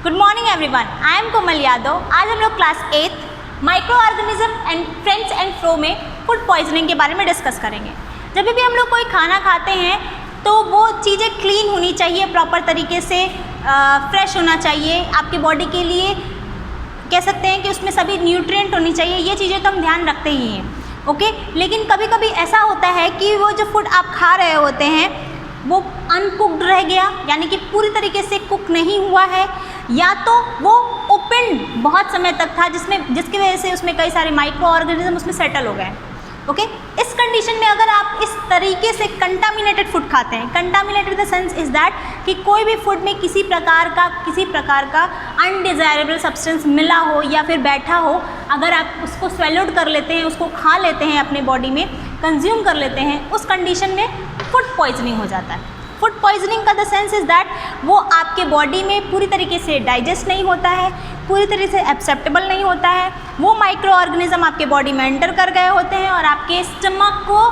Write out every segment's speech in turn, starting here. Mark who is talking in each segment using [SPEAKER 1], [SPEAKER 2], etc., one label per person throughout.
[SPEAKER 1] Good morning everyone, I am Komal Yadav. आज हम लोग class 8 micro organism and friends and flow में फूड पॉइजनिंग के बारे में डिस्कस करेंगे। जब भी हम लोग कोई खाना खाते हैं तो वो चीज़ें क्लीन होनी चाहिए, प्रॉपर तरीके से फ्रेश होना चाहिए, आपके बॉडी के लिए कह सकते हैं कि उसमें सभी न्यूट्रिएंट होनी चाहिए। ये चीज़ें तो हम ध्यान रखते ही हैं, ओके। लेकिन कभी कभी ऐसा होता है कि वो जो फूड आप खा रहे होते हैं वो अनकुक्ड रह गया, यानी कि पूरी तरीके से कुक नहीं हुआ है, या तो वो ओपन बहुत समय तक था जिसकी वजह से उसमें कई सारे माइक्रो ऑर्गेनिज्म उसमें सेटल हो गए, ओके। इस कंडीशन में अगर आप इस तरीके से कंटामिनेटेड फूड खाते हैं, contaminated the sense is that कि कोई भी फूड में किसी प्रकार का अनडिजायरेबल सब्सटेंस मिला हो या फिर बैठा हो, अगर आप उसको स्वेलोड कर लेते हैं, उसको खा लेते हैं, अपने बॉडी में कंज्यूम कर लेते हैं, उस कंडीशन में फूड पॉइजनिंग हो जाता है। फूड पॉइजनिंग का द सेंस इज़ दैट वो आपके बॉडी में पूरी तरीके से डाइजेस्ट नहीं होता है, पूरी तरीके से एक्सेप्टेबल नहीं होता है, वो माइक्रो ऑर्गेनिज्म आपके बॉडी में एंटर कर गए होते हैं और आपके स्टमक को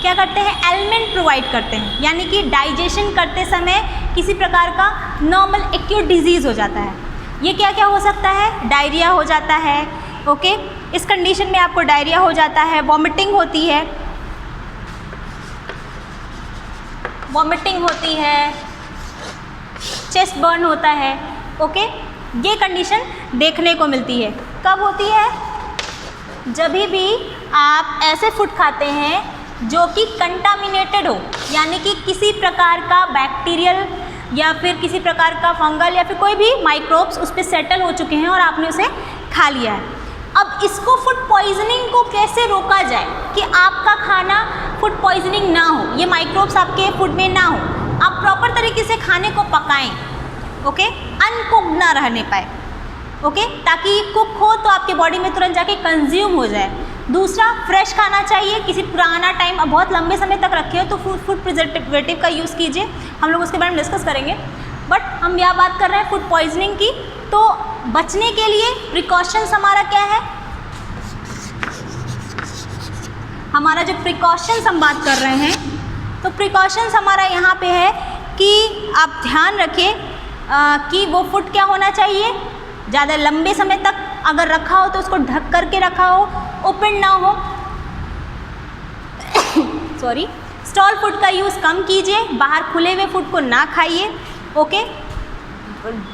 [SPEAKER 1] क्या करते हैं, एलिमेंट प्रोवाइड करते हैं, यानी कि डाइजेशन करते समय किसी प्रकार का नॉर्मल एक्यूट डिजीज़ हो जाता है। ये क्या क्या हो सकता है, डायरिया हो जाता है, ओके। इस कंडीशन में आपको डायरिया हो जाता है, वॉमिटिंग होती है, चेस्ट बर्न होता है, ओके। ये कंडीशन देखने को मिलती है। कब होती है? जब भी आप ऐसे फूड खाते हैं जो कि कंटामिनेटेड हो, यानी कि किसी प्रकार का बैक्टीरियल या फिर किसी प्रकार का फंगल या फिर कोई भी माइक्रोब्स उस पर सेटल हो चुके हैं और आपने उसे खा लिया है। अब इसको फूड पॉइजनिंग को कैसे रोका जाए कि आपका खाना फूड पॉइजनिंग ना हो, ये माइक्रोब्स आपके फूड में ना हो, आप प्रॉपर तरीके से खाने को पकाएं, ओके, अनकुक्ड ना रहने पाए, ओके, ताकि कुक हो तो आपके बॉडी में तुरंत जाके कंज्यूम हो जाए। दूसरा, फ्रेश खाना चाहिए, किसी पुराना टाइम अब बहुत लंबे समय तक रखे हो तो फूड प्रिजर्वेटिव का यूज़ कीजिए, हम लोग उसके बारे में डिस्कस करेंगे। बट हम यह बात कर रहे हैं फूड पॉइजनिंग की, तो बचने के लिए प्रिकॉशंस हमारा क्या है, हमारा जो प्रिकॉशंस हम बात कर रहे हैं, तो प्रिकॉशंस हमारा यहाँ पे है कि आप ध्यान रखें कि वो फूड क्या होना चाहिए, ज़्यादा लंबे समय तक अगर रखा हो तो उसको ढक करके रखा हो, ओपन ना हो, सॉरी, स्टॉल फूड का यूज़ कम कीजिए, बाहर खुले हुए फूड को ना खाइए, ओके,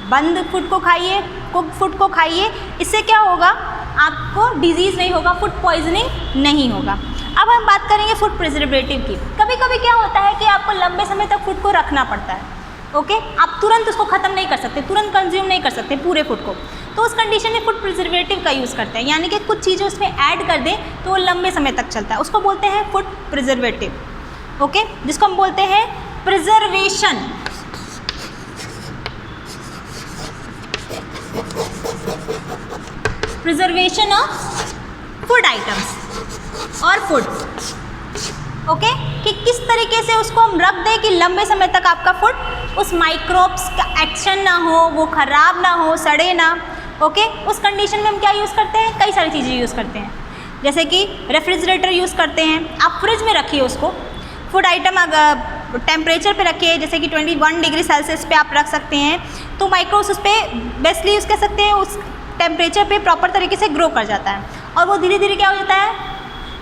[SPEAKER 1] बंद फूड को खाइए, कुक फूड को खाइए। इससे क्या होगा, आपको डिजीज़ नहीं होगा, फूड पॉइजनिंग नहीं होगा। अब हम बात करेंगे फूड प्रिजर्वेटिव की। कभी कभी क्या होता है कि आपको लंबे समय तक फूड को रखना पड़ता है, ओके, आप तुरंत उसको ख़त्म नहीं कर सकते, तुरंत कंज्यूम नहीं कर सकते पूरे फूड को, तो उस कंडीशन में फूड प्रिजर्वेटिव का यूज़ करते हैं, यानी कि कुछ चीज़ें उसमें ऐड कर दें तो वो लंबे समय तक चलता है, उसको बोलते हैं फूड प्रिजर्वेटिव, ओके, जिसको हम बोलते हैं preservation. Preservation of food items और फूड, ओके, कि किस तरीके से उसको हम रख दें कि लंबे समय तक आपका फूड उस माइक्रोब्स का एक्शन ना हो, वो ख़राब ना हो, सड़े ना, ओके। उस कंडीशन में हम क्या यूज़ करते हैं, कई सारी चीज़ें यूज़ करते हैं, जैसे कि रेफ्रिजरेटर यूज़ करते हैं। आप फ्रिज में रखिए उसको, फूड आइटम अगर टेम्परेचर पे रखिए, जैसे कि 21 डिग्री सेल्सियस पे आप रख सकते हैं, तो माइक्रोब्स उस पर बेस्टली यूज़ कर सकते हैं, उस टेम्परेचर पे प्रॉपर तरीके से ग्रो कर जाता है और वो धीरे धीरे क्या हो जाता है,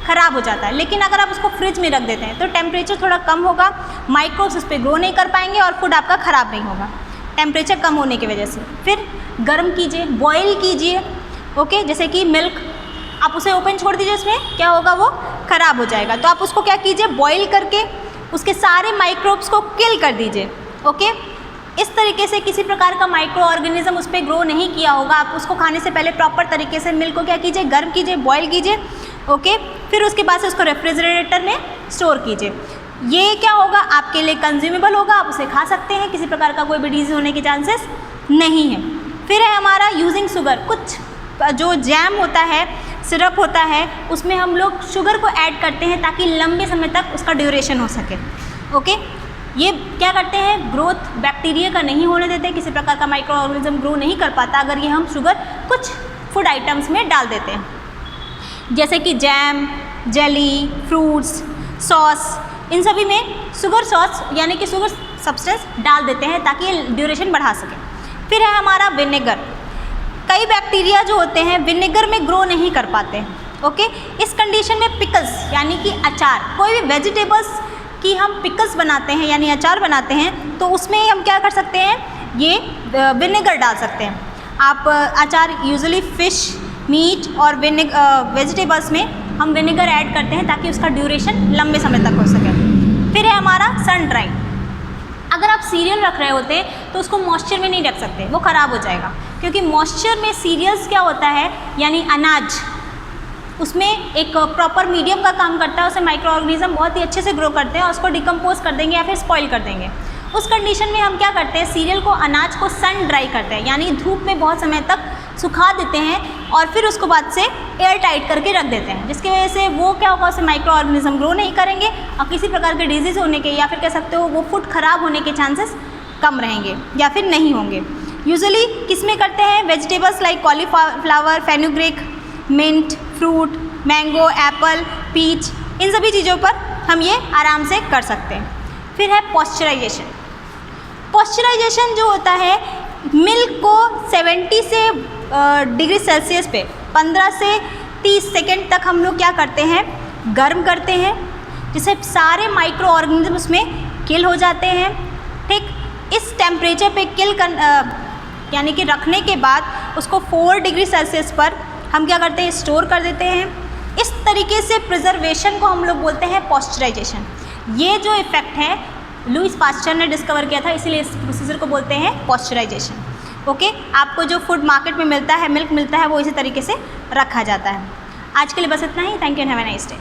[SPEAKER 1] ख़राब हो जाता है। लेकिन अगर आप उसको फ्रिज में रख देते हैं तो टेम्परेचर थोड़ा कम होगा, माइक्रोब्स उस पर ग्रो नहीं कर पाएंगे और फूड आपका ख़राब नहीं होगा टेम्परेचर कम होने की वजह से। फिर गर्म कीजिए, बॉयल कीजिए, ओके, जैसे कि मिल्क आप उसे ओपन छोड़ दीजिए, उसमें क्या होगा, वो ख़राब हो जाएगा, तो आप उसको क्या कीजिए, बॉयल करके उसके सारे माइक्रोब्स को किल कर दीजिए, ओके। इस तरीके से किसी प्रकार का माइक्रो ऑर्गेनिज्म उस पर ग्रो नहीं किया होगा। आप उसको खाने से पहले प्रॉपर तरीके से मिल्क को क्या कीजिए, गर्म कीजिए, बॉयल कीजिए, ओके। फिर उसके बाद से उसको रेफ्रिजरेटर में स्टोर कीजिए। ये क्या होगा, आपके लिए कंज्यूमेबल होगा, आप उसे खा सकते हैं, किसी प्रकार का कोई भी डिजीज़ होने के चांसेस नहीं है। फिर है हमारा यूजिंग शुगर। कुछ जो जैम होता है, सिरप होता है, उसमें हम लोग शुगर को ऐड करते हैं ताकि लंबे समय तक उसका ड्यूरेशन हो सके, ओके। ये क्या करते हैं, ग्रोथ बैक्टीरिया का नहीं होने देते, किसी प्रकार का माइक्रो ऑर्गेनिज्म ग्रो नहीं कर पाता अगर ये हम शुगर कुछ फूड आइटम्स में डाल देते हैं, जैसे कि जैम, जेली, फ्रूट्स, सॉस, इन सभी में शुगर सॉस यानी कि शुगर सब्सटेंस डाल देते हैं ताकि ये ड्यूरेशन बढ़ा सके। फिर है हमारा विनेगर। कई बैक्टीरिया जो होते हैं विनेगर में ग्रो नहीं कर पाते हैं, ओके। इस कंडीशन में पिकल्स यानी कि अचार, कोई भी वेजिटेबल्स की हम पिकल्स बनाते हैं यानी अचार बनाते हैं तो उसमें हम क्या कर सकते हैं, ये विनेगर डाल सकते हैं। आप अचार यूजुअली फ़िश, मीट और वेजिटेबल्स में हम विनेगर ऐड करते हैं ताकि उसका ड्यूरेशन लंबे समय तक हो सके। फिर है हमारा सन ड्राई। अगर आप सीरियल रख रहे होते हैं तो उसको मॉइस्चर में नहीं रख सकते, वो ख़राब हो जाएगा, क्योंकि मॉइस्चर में सीरियल्स क्या होता है यानी अनाज, उसमें एक प्रॉपर मीडियम का काम करता है, उसे माइक्रो ऑर्गेनिज्म बहुत ही अच्छे से ग्रो करते हैं और उसको डिकम्पोज कर देंगे या फिर स्पॉइल कर देंगे। उस कंडीशन में हम क्या करते हैं, सीरियल को, अनाज को सन ड्राई करते हैं यानी धूप में बहुत समय तक सुखा देते हैं और फिर उसको बाद से एयर टाइट करके रख देते हैं, जिसकी वजह से वो क्या होगा, उससे माइक्रो ऑर्गेनिज्म ग्रो नहीं करेंगे और किसी प्रकार के डिजीज़ होने के या फिर कह सकते हो वो फूड ख़राब होने के चांसेस कम रहेंगे या फिर नहीं होंगे। यूजुअली किस में करते हैं, vegetables like cauliflower, fenugreek, mint, fruit, mango, apple, peach, इन सभी चीज़ों पर हम ये आराम से कर सकते हैं। फिर है पॉस्चराइजेशन। पॉस्चराइजेशन जो होता है, मिल्क को 70 से डिग्री सेल्सियस पे 15 से 30 सेकेंड तक हम लोग क्या करते हैं, गर्म करते हैं, जिससे सारे माइक्रो ऑर्गेनिज्म उसमें किल हो जाते हैं। ठीक, इस टेम्परेचर पे यानी कि रखने के बाद उसको 4 डिग्री सेल्सियस पर हम क्या करते हैं, स्टोर कर देते हैं। इस तरीके से प्रिजर्वेशन को हम लोग बोलते हैं पॉस्चराइजेशन। ये जो इफ़ेक्ट है लुईस पास्चर ने डिस्कवर किया था, इसीलिए इस प्रोसीजर को बोलते हैं पॉस्चराइजेशन। ओके, आपको जो फूड मार्केट में मिलता है, मिल्क मिलता है, वो इसी तरीके से रखा जाता है। आज के लिए बस इतना ही। Thank you and have a nice day.